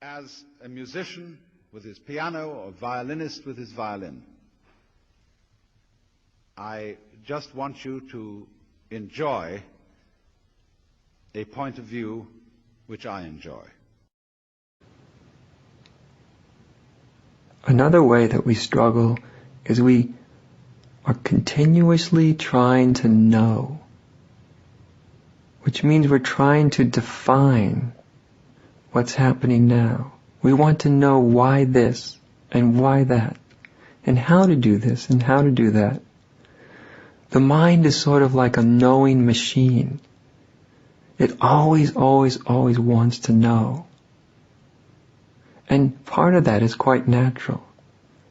as a musician with his piano or violinist with his violin. I just want you to enjoy a point of view which I enjoy. Another way that we struggle is we are continuously trying to know, which means we're trying to define what's happening now. We want to know why this and why that, and how to do this and how to do that. The mind is sort of like a knowing machine. It always wants to know. And part of that is quite natural.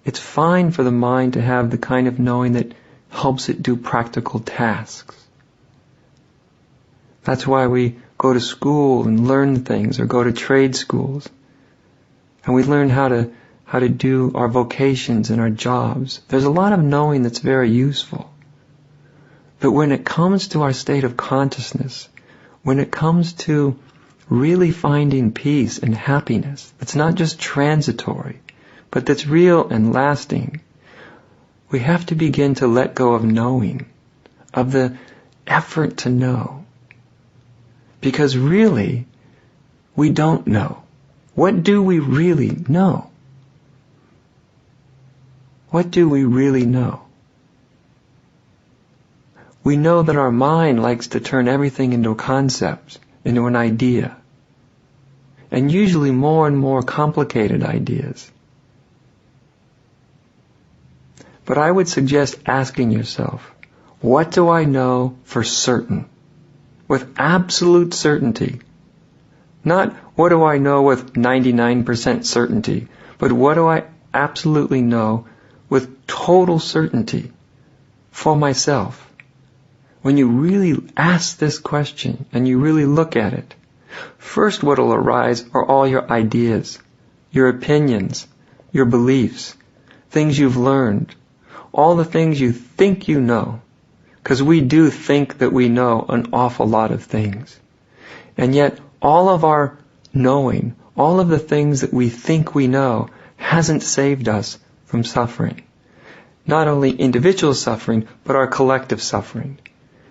It's fine for the mind to have the kind of knowing that helps it do practical tasks. That's why we go to school and learn things, or go to trade schools. And we learn how to do our vocations and our jobs. There's a lot of knowing that's very useful. But when it comes to our state of consciousness, when it comes to really finding peace and happiness, that's not just transitory, but that's real and lasting, we have to begin to let go of knowing, of the effort to know. Because really, we don't know. What do we really know? What do we really know? We know that our mind likes to turn everything into a concept, into an idea, and usually more and more complicated ideas. But I would suggest asking yourself, what do I know for certain? With absolute certainty. Not what do I know with 99% certainty, but what do I absolutely know with total certainty for myself? When you really ask this question and you really look at it, first what will arise are all your ideas, your opinions, your beliefs, things you've learned, all the things you think you know. Because we do think that we know an awful lot of things. And yet all of our knowing, all of the things that we think we know, hasn't saved us from suffering. Not only individual suffering, but our collective suffering.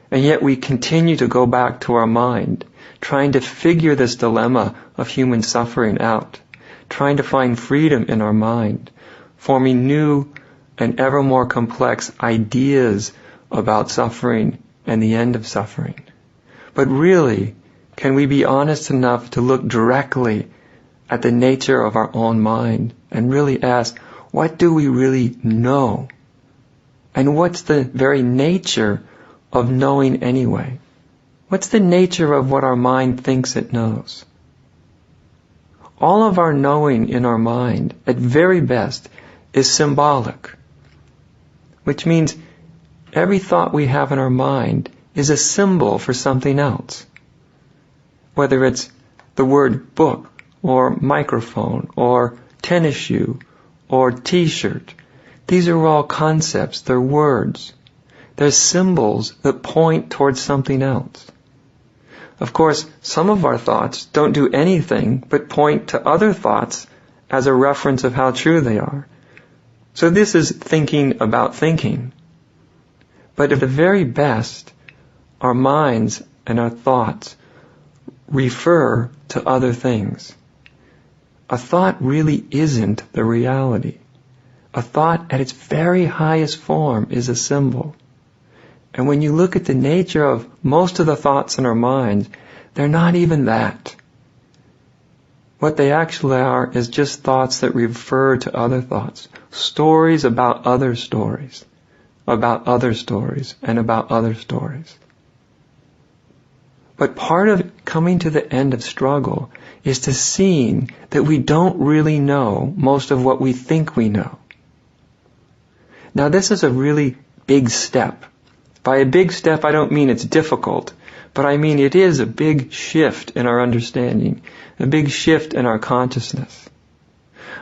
And yet we continue to go back to our mind, trying to figure this dilemma of human suffering out, trying to find freedom in our mind, forming new and ever more complex ideas about suffering and the end of suffering. But really, can we be honest enough to look directly at the nature of our own mind and really ask, what do we really know? And what's the very nature of knowing anyway? What's the nature of what our mind thinks it knows? All of our knowing in our mind, at very best, is symbolic, which means every thought we have in our mind is a symbol for something else. Whether it's the word book, or microphone, or tennis shoe, or t-shirt. These are all concepts, they're words. They're symbols that point towards something else. Of course, some of our thoughts don't do anything but point to other thoughts as a reference of how true they are. So this is thinking about thinking. But at the very best, our minds and our thoughts refer to other things. A thought really isn't the reality. A thought at its very highest form is a symbol. And when you look at the nature of most of the thoughts in our minds, they're not even that. What they actually are is just thoughts that refer to other thoughts. Stories about other stories. About other stories and about other stories. But part of coming to the end of struggle is to seeing that we don't really know most of what we think we know. Now this is a really big step. By a big step I don't mean it's difficult, but I mean it is a big shift in our understanding, a big shift in our consciousness.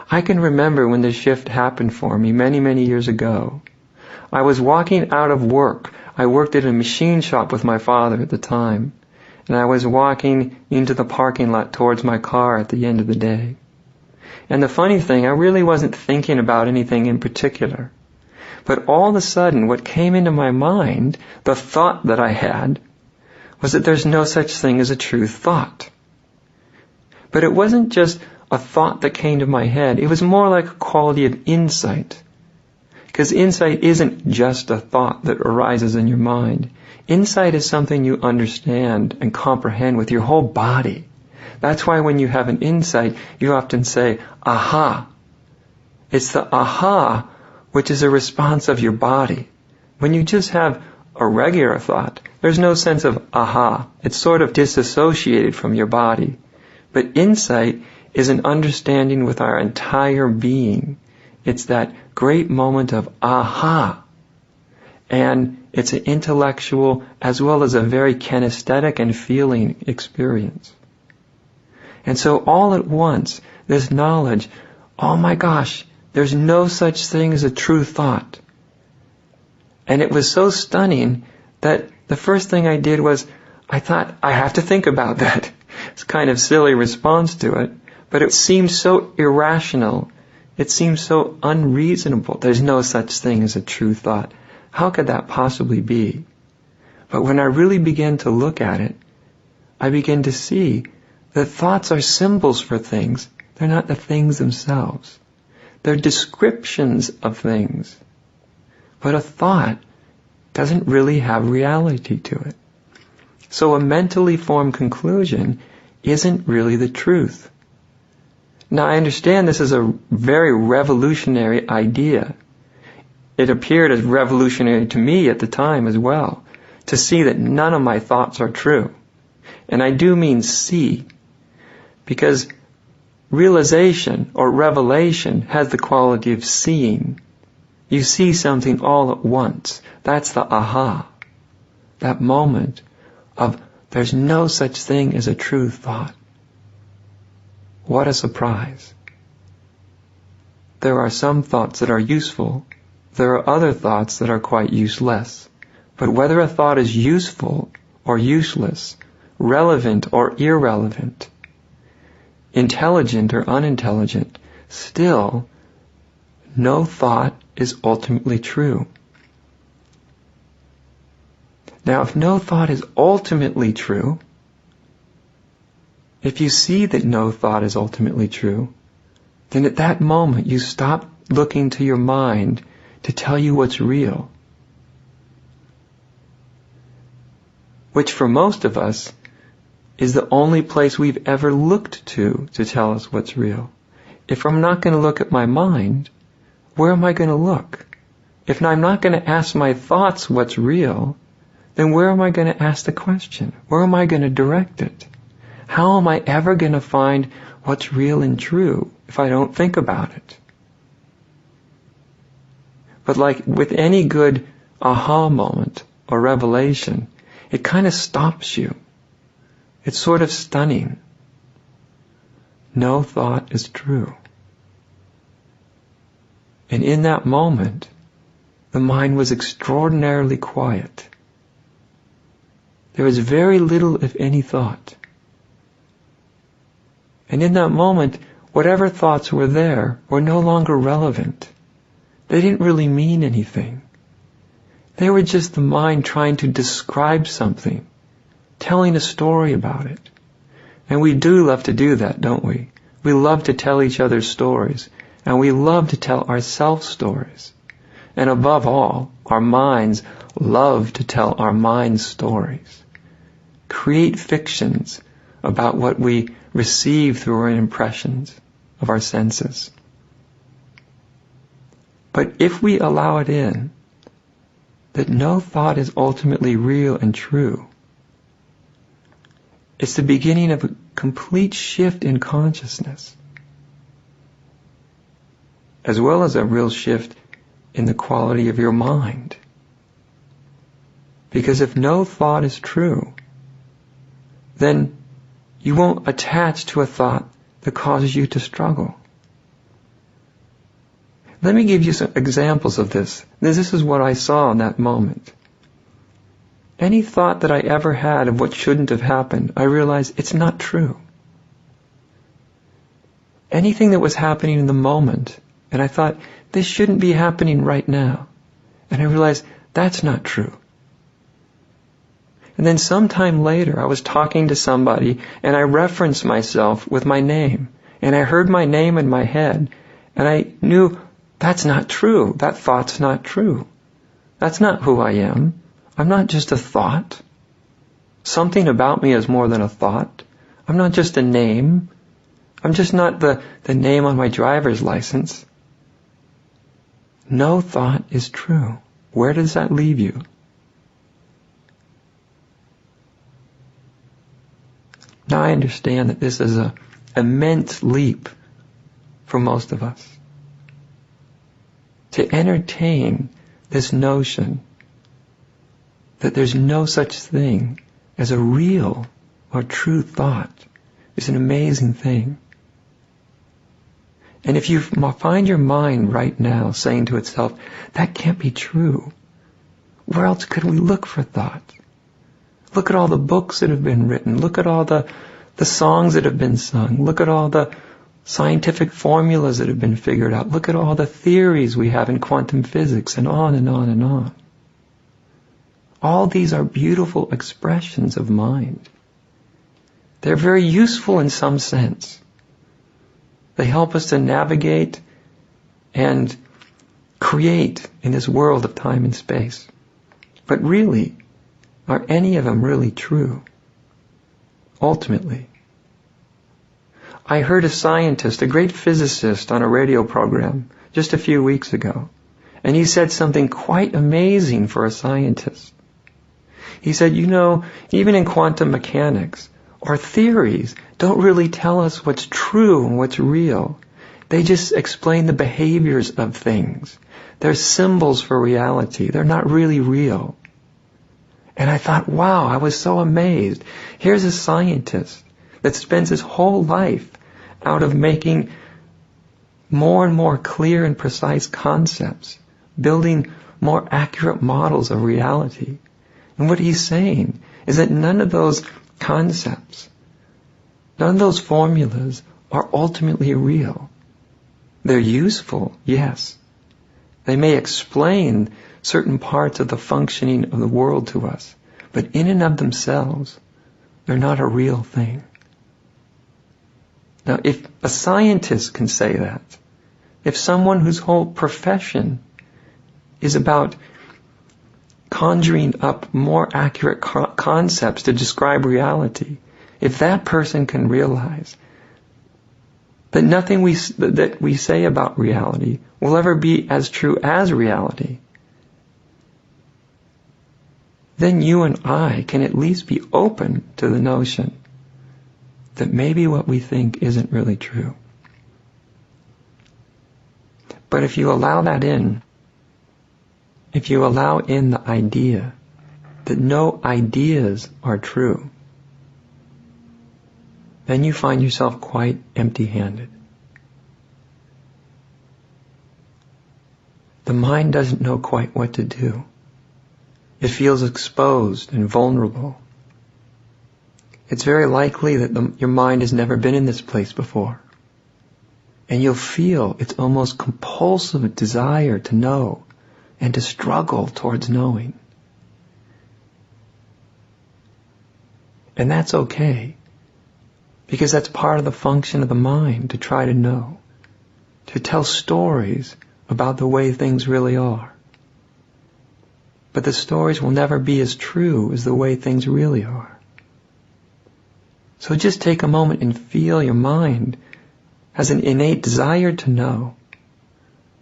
I can remember when this shift happened for me many years ago. I was walking out of work. I worked at a machine shop with my father at the time. And I was walking into the parking lot towards my car at the end of the day. And the funny thing, I really wasn't thinking about anything in particular. But all of a sudden, what came into my mind, the thought that I had, was that there's no such thing as a true thought. But it wasn't just a thought that came to my head. It was more like a quality of insight. Because insight isn't just a thought that arises in your mind. Insight is something you understand and comprehend with your whole body. That's why when you have an insight, you often say, aha. It's the aha which is a response of your body. When you just have a regular thought, there's no sense of aha. It's sort of disassociated from your body. But insight is an understanding with our entire being. It's that great moment of aha. And it's an intellectual as well as a very kinesthetic and feeling experience. And so all at once, this knowledge, oh my gosh, there's no such thing as a true thought. And it was so stunning that the first thing I did was, I thought, I have to think about that. It's kind of silly response to it, but it seemed so irrational. It seemed so unreasonable. There's no such thing as a true thought. How could that possibly be? But when I really began to look at it, I began to see that thoughts are symbols for things. They're not the things themselves. They're descriptions of things. But a thought doesn't really have reality to it. So a mentally formed conclusion isn't really the truth. Now I understand this is a very revolutionary idea. It appeared as revolutionary to me at the time as well, to see that none of my thoughts are true. And I do mean see, because realization or revelation has the quality of seeing. You see something all at once. That's the aha. That moment of there's no such thing as a true thought. What a surprise. There are some thoughts that are useful. There are other thoughts that are quite useless. But whether a thought is useful or useless, relevant or irrelevant, intelligent or unintelligent, still, no thought is ultimately true. Now, if no thought is ultimately true, if you see that no thought is ultimately true, then at that moment you stop looking to your mind to tell you what's real. Which for most of us is the only place we've ever looked to tell us what's real. If I'm not going to look at my mind, where am I going to look? If I'm not going to ask my thoughts what's real, then where am I going to ask the question? Where am I going to direct it? How am I ever going to find what's real and true if I don't think about it? But like with any good aha moment or revelation, it kind of stops you. It's sort of stunning. No thought is true. And in that moment, the mind was extraordinarily quiet. There was very little, if any, thought. And in that moment, whatever thoughts were there were no longer relevant. They didn't really mean anything. They were just the mind trying to describe something, telling a story about it. And we do love to do that, don't we? We love to tell each other stories, and we love to tell ourselves stories. And above all, our minds love to tell our minds stories. Create fictions about what we receive through our impressions of our senses. But if we allow it in, that no thought is ultimately real and true, it's the beginning of a complete shift in consciousness, as well as a real shift in the quality of your mind. Because if no thought is true, then you won't attach to a thought that causes you to struggle. Let me give you some examples of this. This is what I saw in that moment. Any thought that I ever had of what shouldn't have happened, I realized it's not true. anything that was happening in the moment. And I thought, this shouldn't be happening right now. And I realized that's not true. And then sometime later, I was talking to somebody and I referenced myself with my name. And I heard my name in my head and I knew that's not true. That thought's not true. That's not who I am. I'm not just a thought. Something about me is more than a thought. I'm not just a name. I'm just not the name on my driver's license. No thought is true. Where does that leave you? Now I understand that this is an immense leap for most of us. To entertain this notion that there's no such thing as a real or true thought is an amazing thing. And if you find your mind right now saying to itself, that can't be true, where else could we look for thought? Look at all the books that have been written. Look at all the songs that have been sung. Look at all the scientific formulas that have been figured out. Look at all the theories we have in quantum physics, and on and on and on. All these are beautiful expressions of mind. They're very useful in some sense. They help us to navigate and create in this world of time and space. But really, are any of them really true? Ultimately. I heard a scientist, a great physicist, on a radio program just a few weeks ago, and he said something quite amazing for a scientist. He said, even in quantum mechanics, our theories don't really tell us what's true and what's real. They just explain the behaviors of things. They're symbols for reality. They're not really real. And I thought, wow, I was so amazed. Here's a scientist that spends his whole life out of making more and more clear and precise concepts, building more accurate models of reality. And what he's saying is that none of those concepts, none of those formulas are ultimately real. They're useful, yes. They may explain certain parts of the functioning of the world to us, but in and of themselves, they're not a real thing. Now, if a scientist can say that, if someone whose whole profession is about conjuring up more accurate concepts to describe reality, if that person can realize that nothing that we say about reality will ever be as true as reality, then you and I can at least be open to the notion that maybe what we think isn't really true. But if you allow that in, if you allow in the idea that no ideas are true, then you find yourself quite empty-handed. The mind doesn't know quite what to do. It feels exposed and vulnerable. It's very likely that your mind has never been in this place before. And you'll feel its almost compulsive desire to know and to struggle towards knowing. And that's okay, because that's part of the function of the mind, to try to know, to tell stories about the way things really are. But the stories will never be as true as the way things really are. So just take a moment and feel your mind has an innate desire to know,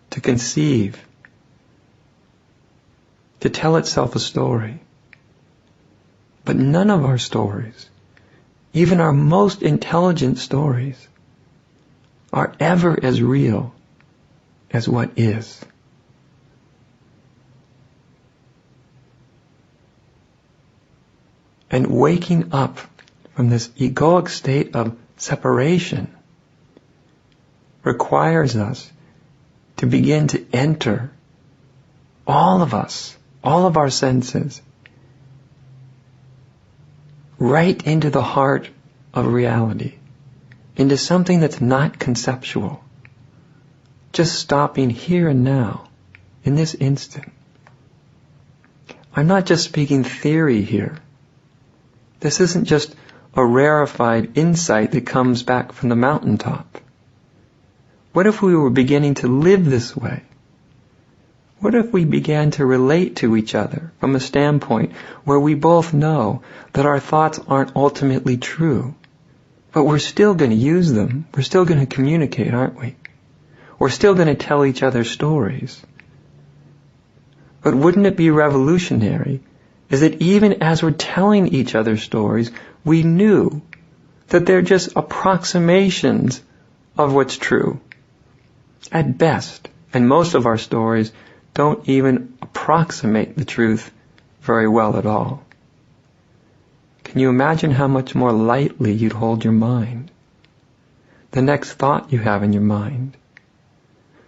to conceive, to tell itself a story. But none of our stories, even our most intelligent stories, are ever as real as what is. And waking up from this egoic state of separation requires us to begin to enter, all of us, all of our senses, right into the heart of reality, into something that's not conceptual. Just stopping here and now, in this instant. I'm not just speaking theory here. This isn't just a rarefied insight that comes back from the mountaintop. What if we were beginning to live this way? What if we began to relate to each other from a standpoint where we both know that our thoughts aren't ultimately true, but we're still going to use them, we're still going to communicate, aren't we? We're still going to tell each other stories. But wouldn't it be revolutionary is that even as we're telling each other stories, we knew that they're just approximations of what's true. At best, and most of our stories don't even approximate the truth very well at all. Can you imagine how much more lightly you'd hold your mind? The next thought you have in your mind,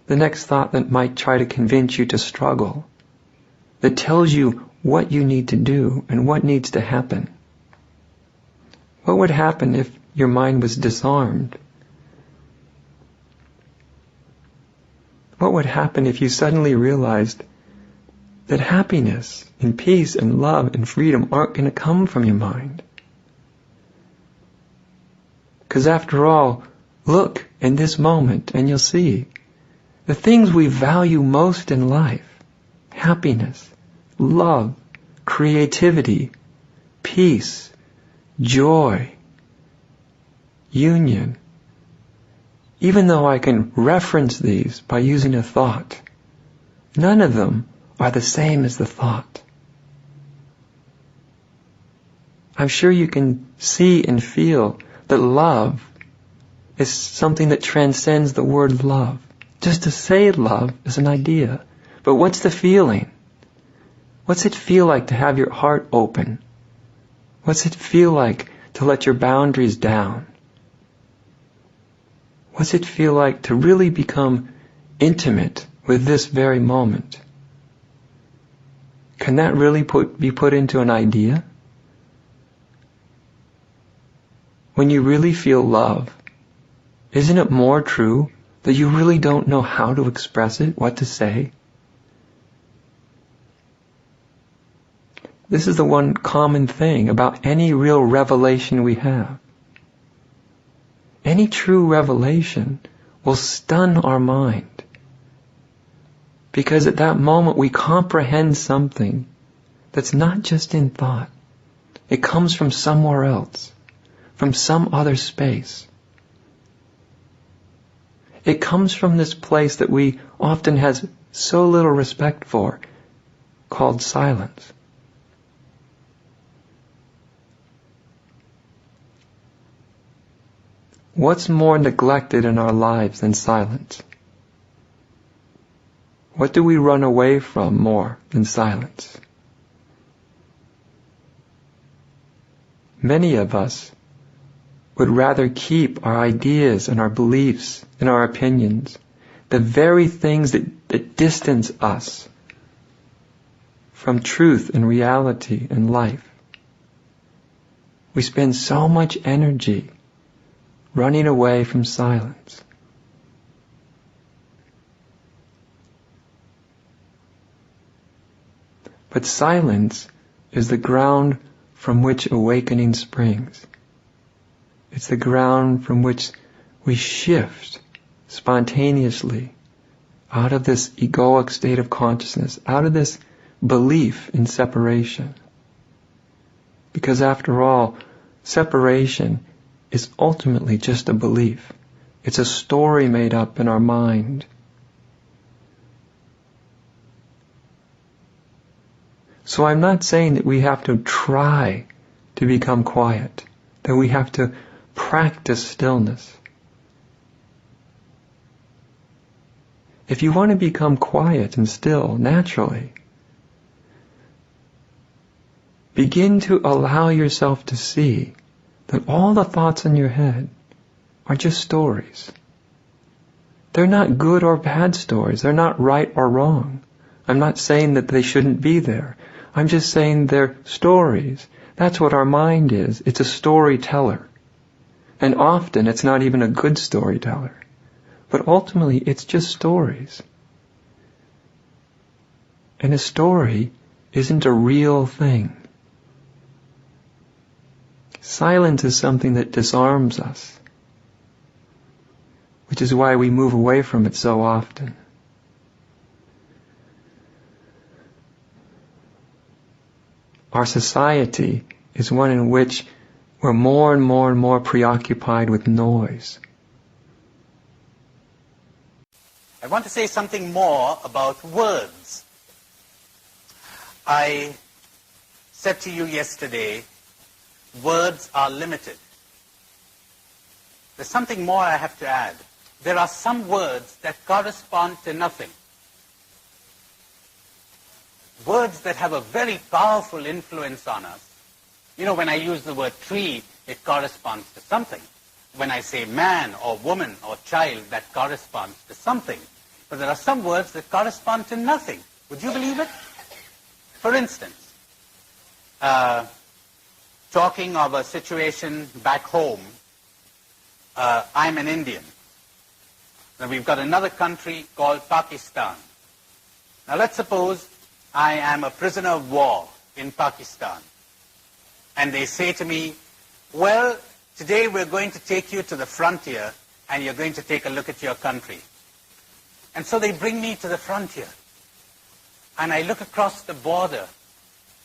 the next thought that might try to convince you to struggle, that tells you what you need to do and what needs to happen. What would happen if your mind was disarmed? What would happen if you suddenly realized that happiness and peace and love and freedom aren't going to come from your mind? Because after all, look in this moment and you'll see the things we value most in life, happiness, love, creativity, peace, joy, union. Even though I can reference these by using a thought, none of them are the same as the thought. I'm sure you can see and feel that love is something that transcends the word love. Just to say love is an idea. But what's the feeling? What's it feel like to have your heart open? What's it feel like to let your boundaries down? What's it feel like to really become intimate with this very moment? Can that really be put into an idea? When you really feel love, isn't it more true that you really don't know how to express it, what to say? This is the one common thing about any real revelation we have. Any true revelation will stun our mind. Because at that moment we comprehend something that's not just in thought. It comes from somewhere else, from some other space. It comes from this place that we often have so little respect for, called silence. What's more neglected in our lives than silence? What do we run away from more than silence? Many of us would rather keep our ideas and our beliefs and our opinions, the very things that distance us from truth and reality and life. We spend so much energy running away from silence. But silence is the ground from which awakening springs. It's the ground from which we shift spontaneously out of this egoic state of consciousness, out of this belief in separation. Because after all, separation is ultimately just a belief. It's a story made up in our mind. So I'm not saying that we have to try to become quiet, that we have to practice stillness. If you want to become quiet and still naturally, begin to allow yourself to see that all the thoughts in your head are just stories. They're not good or bad stories. They're not right or wrong. I'm not saying that they shouldn't be there. I'm just saying they're stories. That's what our mind is. It's a storyteller. And often it's not even a good storyteller. But ultimately it's just stories. And a story isn't a real thing. Silence is something that disarms us, which is why we move away from it so often. Our society is one in which we're more and more and more preoccupied with noise. I want to say something more about words. I said to you yesterday, words are limited. There's something more I have to add. There are some words that correspond to nothing. Words that have a very powerful influence on us. You know, when I use the word tree, it corresponds to something. When I say man or woman or child, that corresponds to something. But there are some words that correspond to nothing. Would you believe it? For instance, talking of a situation back home, I'm an Indian. Now we've got another country called Pakistan. Now let's suppose I am a prisoner of war in Pakistan. And they say to me, well, today we're going to take you to the frontier and you're going to take a look at your country. And so they bring me to the frontier. And I look across the border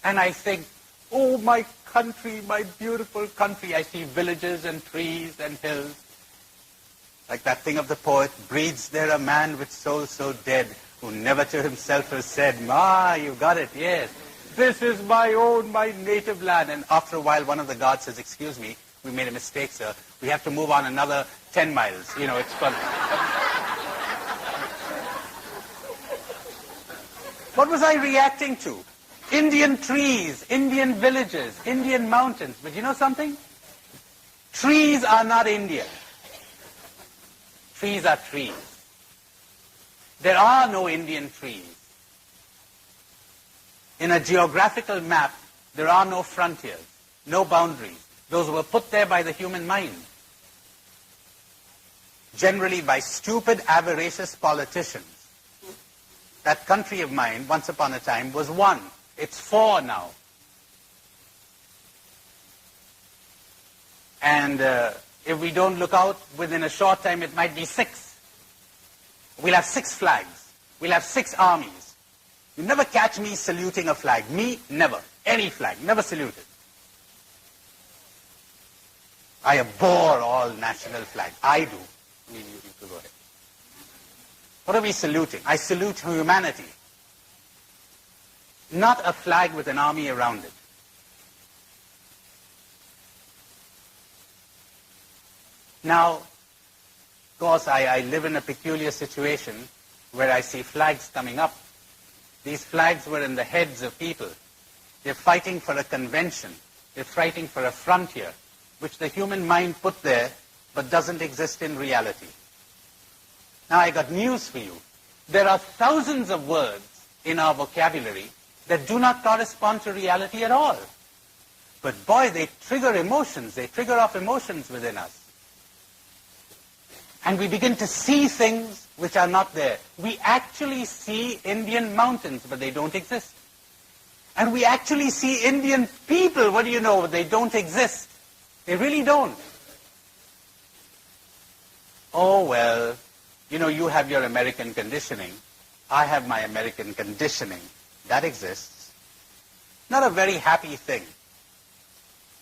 and I think, oh, my country, my beautiful country. I see villages and trees and hills. Like that thing of the poet, breathes there a man with soul so dead, who never to himself has said, "Ma, you got it, yes. This is my own, my native land." And after a while, one of the guards says, "Excuse me, we made a mistake, sir. We have to move on another 10 miles. You know, it's fun." What was I reacting to? Indian trees, Indian villages, Indian mountains. But you know something? Trees are not India. Trees are trees. There are no Indian trees. In a geographical map, there are no frontiers, no boundaries. Those were put there by the human mind. Generally by stupid, avaricious politicians. That country of mine, once upon a time, was 1. It's 4 now. And if we don't look out, within a short time it might be 6. We'll have 6 flags. We'll have 6 armies. You never catch me saluting a flag. Me, never. Any flag, never saluted. I abhor all national flags. I do. I mean, you can go ahead. What are we saluting? I salute humanity. Not a flag with an army around it. Now, of course, I live in a peculiar situation where I see flags coming up. These flags were in the heads of people. They're fighting for a convention. They're fighting for a frontier, which the human mind put there, but doesn't exist in reality. Now, I got news for you. There are thousands of words in our vocabulary that do not correspond to reality at all. But boy, they trigger emotions. They trigger off emotions within us. And we begin to see things which are not there. We actually see Indian mountains, but they don't exist. And we actually see Indian people, what do you know, they don't exist. They really don't. Oh, well, you know, you have your American conditioning. I have my American conditioning. That exists. Not a very happy thing.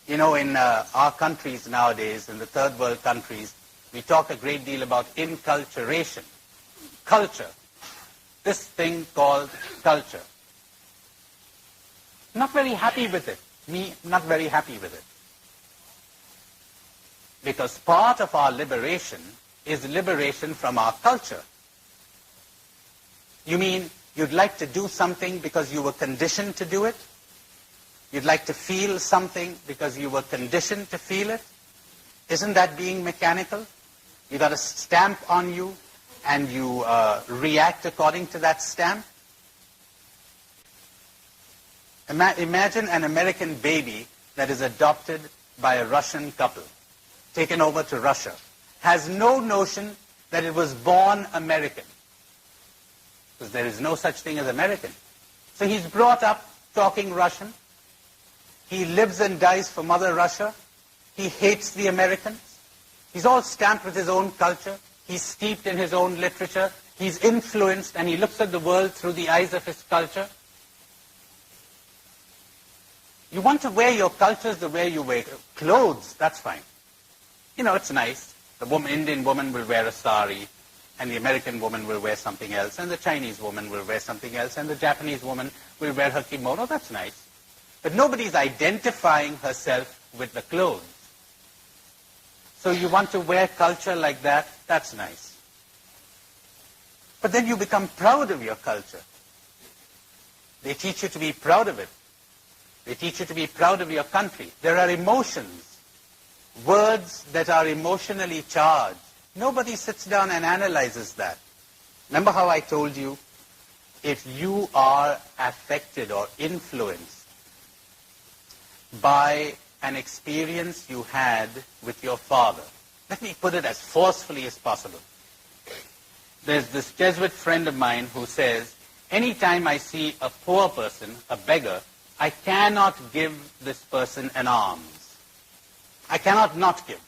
You know, in our countries nowadays, in the third world countries, we talk a great deal about inculturation. Culture. This thing called culture. Not very happy with it. Me, not very happy with it. Because part of our liberation is liberation from our culture. You mean you'd like to do something because you were conditioned to do it? You'd like to feel something because you were conditioned to feel it? Isn't that being mechanical? You got a stamp on you and you react according to that stamp? Imagine an American baby that is adopted by a Russian couple. taken over to Russia, has no notion that it was born American. Because there is no such thing as American. So he's brought up talking Russian. He lives and dies for Mother Russia. He hates the Americans. He's all stamped with his own culture. He's steeped in his own literature. He's influenced, and he looks at the world through the eyes of his culture. You want to wear your cultures the way you wear clothes, that's fine. You know, it's nice. The Indian woman will wear a sari, and the American woman will wear something else, and the Chinese woman will wear something else, and the Japanese woman will wear her kimono. That's nice. But nobody's identifying herself with the clothes. So you want to wear culture like that? That's nice. But then you become proud of your culture. They teach you to be proud of it. They teach you to be proud of your country. There are emotions, words that are emotionally charged. Nobody sits down and analyzes that. Remember how I told you, if you are affected or influenced by an experience you had with your father, let me put it as forcefully as possible. There's this Jesuit friend of mine who says, anytime I see a poor person, a beggar, I cannot give this person an alms. I cannot not give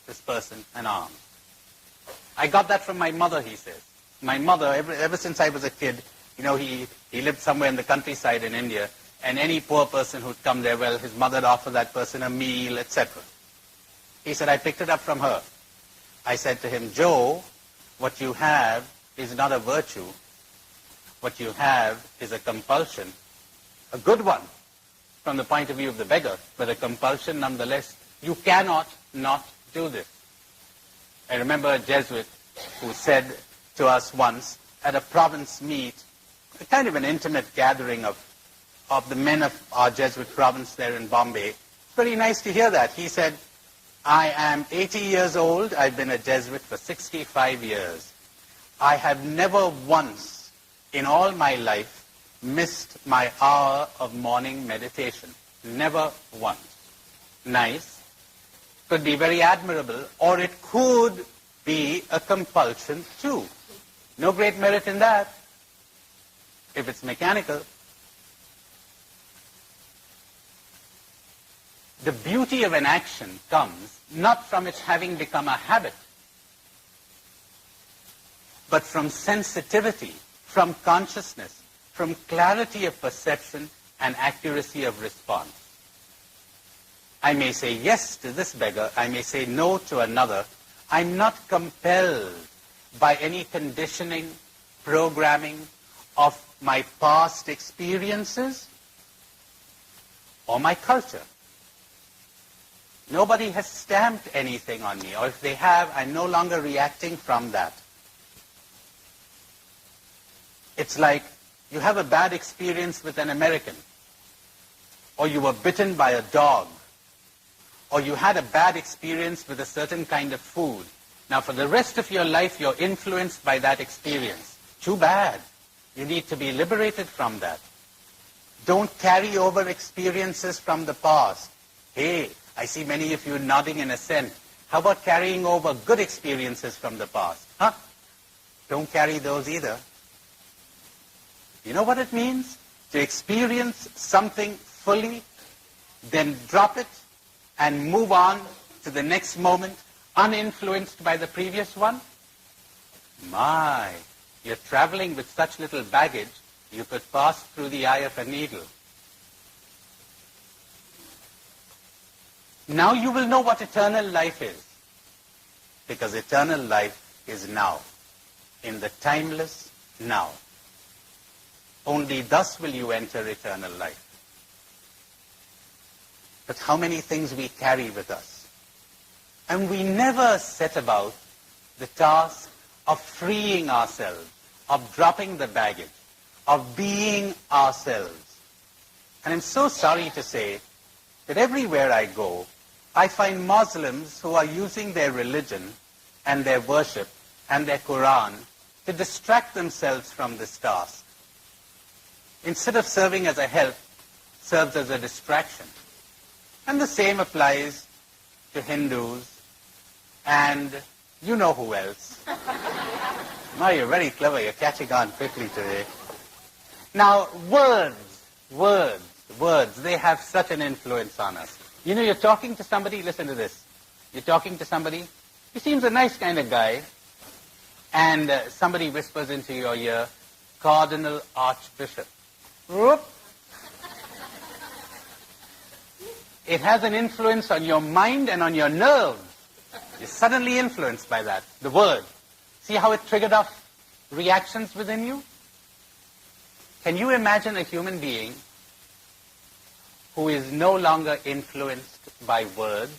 this person an alms. I got that from my mother, he says. My mother, ever since I was a kid, you know, he lived somewhere in the countryside in India, and any poor person who'd come there, well, his mother would offer that person a meal, etc. He said, I picked it up from her. I said to him, Joe, what you have is not a virtue. What you have is a compulsion. A good one from the point of view of the beggar, but a compulsion nonetheless. You cannot not do this. I remember a Jesuit who said to us once at a province meet, a kind of an intimate gathering of the men of our Jesuit province there in Bombay. Very nice to hear that. He said, I am 80 years old. I've been a Jesuit for 65 years. I have never once in all my life missed my hour of morning meditation. Never once. Nice. Could be very admirable, or it could be a compulsion too. No great merit in that, if it's mechanical. The beauty of an action comes not from its having become a habit, but from sensitivity, from consciousness, from clarity of perception and accuracy of response. I may say yes to this beggar, I may say no to another. I'm not compelled by any conditioning, programming of my past experiences or my culture. Nobody has stamped anything on me, or if they have, I'm no longer reacting from that. It's like you have a bad experience with an American, or you were bitten by a dog, or you had a bad experience with a certain kind of food. Now, for the rest of your life, you're influenced by that experience. Too bad. You need to be liberated from that. Don't carry over experiences from the past. Hey, I see many of you nodding in assent. How about carrying over good experiences from the past? Huh? Don't carry those either. You know what it means? To experience something fully, then drop it, and move on to the next moment, uninfluenced by the previous one? My, you're traveling with such little baggage, you could pass through the eye of a needle. Now you will know what eternal life is, because eternal life is now, in the timeless now. Only thus will you enter eternal life. But how many things we carry with us. And we never set about the task of freeing ourselves, of dropping the baggage, of being ourselves. And I'm so sorry to say that everywhere I go, I find Muslims who are using their religion and their worship and their Quran to distract themselves from this task. Instead of serving as a help, serves as a distraction. And the same applies to Hindus and you know who else. Now you're very clever. You're catching on quickly today. Now, words, they have such an influence on us. You know, you're talking to somebody, listen to this. You're talking to somebody, he seems a nice kind of guy, and somebody whispers into your ear, Cardinal Archbishop. Whoop. It has an influence on your mind and on your nerves. You're suddenly influenced by that, the word. See how it triggered off reactions within you? Can you imagine a human being who is no longer influenced by words,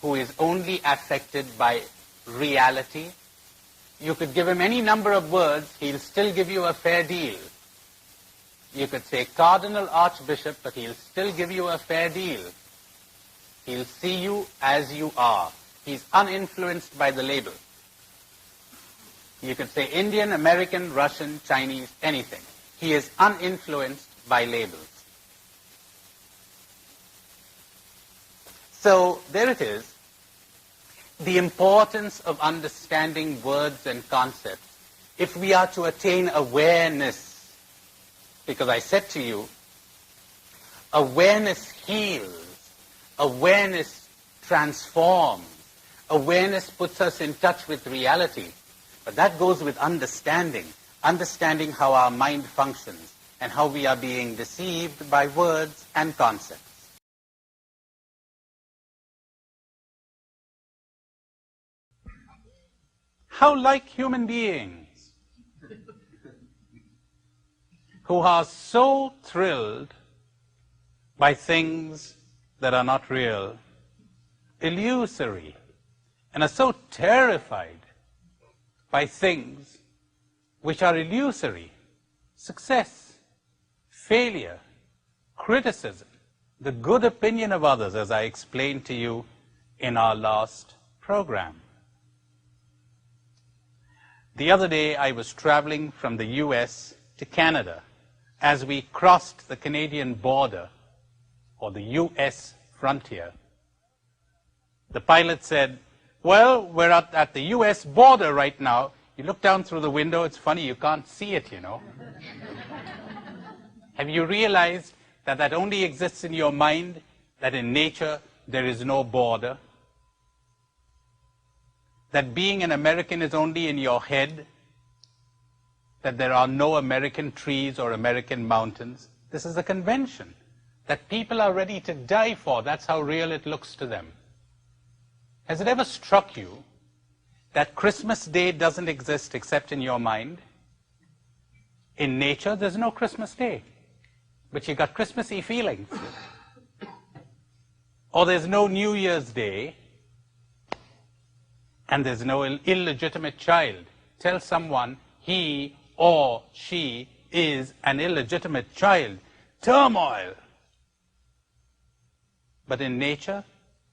who is only affected by reality? You could give him any number of words, he'll still give you a fair deal. You could say Cardinal Archbishop, but he'll still give you a fair deal. He'll see you as you are. He's uninfluenced by the label. You could say Indian, American, Russian, Chinese, anything. He is uninfluenced by labels. So there it is. The importance of understanding words and concepts. If we are to attain awareness, because I said to you, awareness heals, awareness transforms, awareness puts us in touch with reality. But that goes with understanding how our mind functions and how we are being deceived by words and concepts. How like human beings who are so thrilled by things that are not real, illusory, and are so terrified by things which are illusory, success, failure, criticism, the good opinion of others, as I explained to you in our last program. The other day I was traveling from the US to Canada. As we crossed the Canadian border, or the US frontier, the pilot said, well, we're at the US border right now. You look down through the window, it's funny, you can't see it, you know. Have you realized that that only exists in your mind, that in nature there is no border? That being an American is only in your head? That there are no American trees or American mountains? This is a convention that people are ready to die for. That's how real it looks to them. Has it ever struck you that Christmas Day doesn't exist except in your mind? In nature, there's no Christmas Day, but you got Christmassy feelings. Or there's no New Year's Day, and there's no illegitimate child. Tell someone he or she is an illegitimate child. Turmoil. But in nature,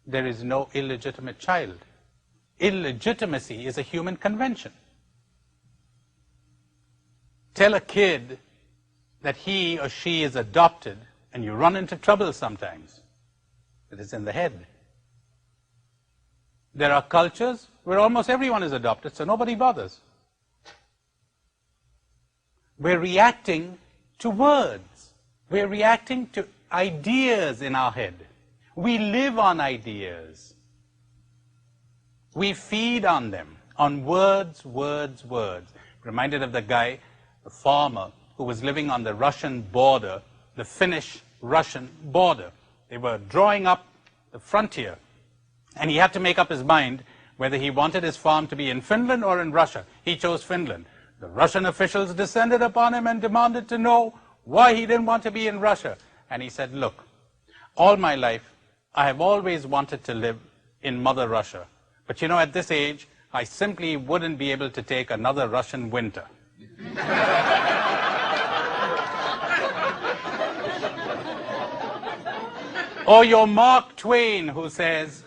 there is no illegitimate child. Illegitimacy is a human convention. Tell a kid that he or she is adopted, and you run into trouble sometimes. It is in the head. There are cultures where almost everyone is adopted, so nobody bothers. We're reacting to words. We're reacting to ideas in our head. We live on ideas. We feed on them, on words, words, words. Reminded of the guy, the farmer, who was living on the Russian border, the Finnish-Russian border. They were drawing up the frontier, and he had to make up his mind whether he wanted his farm to be in Finland or in Russia. He chose Finland. The Russian officials descended upon him and demanded to know why he didn't want to be in Russia. And he said, look, all my life, I have always wanted to live in Mother Russia. But you know, at this age, I simply wouldn't be able to take another Russian winter. Or your Mark Twain, who says,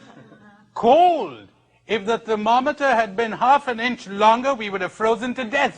cold. If the thermometer had been half an inch longer, we would have frozen to death.